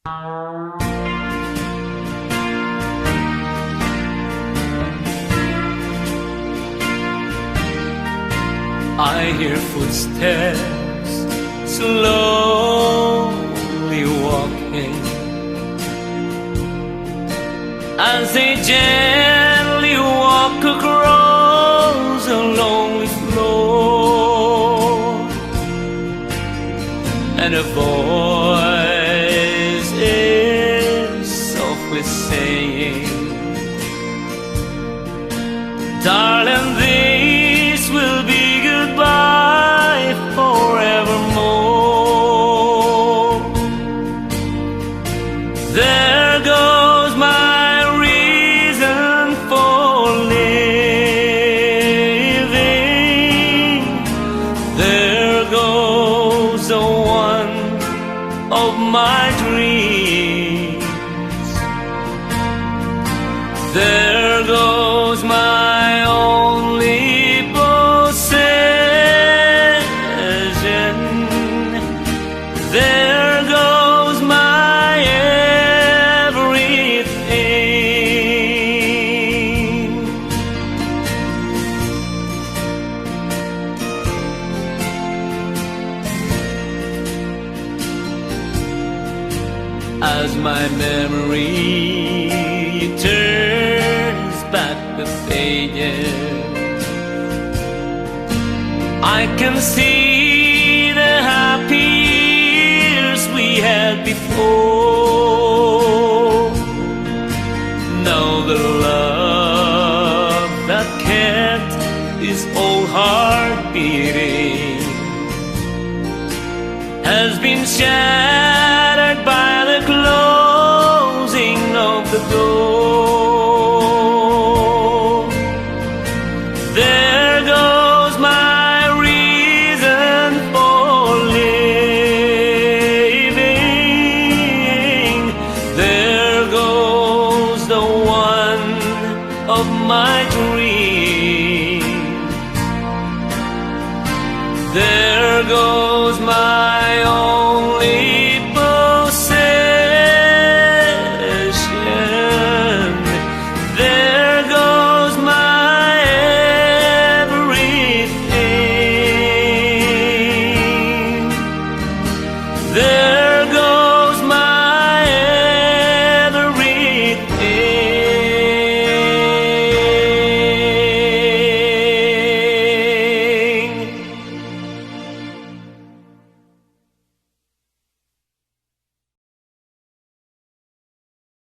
I hear footsteps slowly walking as they gently walk across a lonely floor, and a voice is softly saying, "Darling, this will be goodbye forevermore." There goes my reason for living. There goes the one of my dreams. There goes my only possession. There goes my everything. As my memory turns back the pages, I can see the happy years we had before. Now the love that kept this old heart beating has been shattered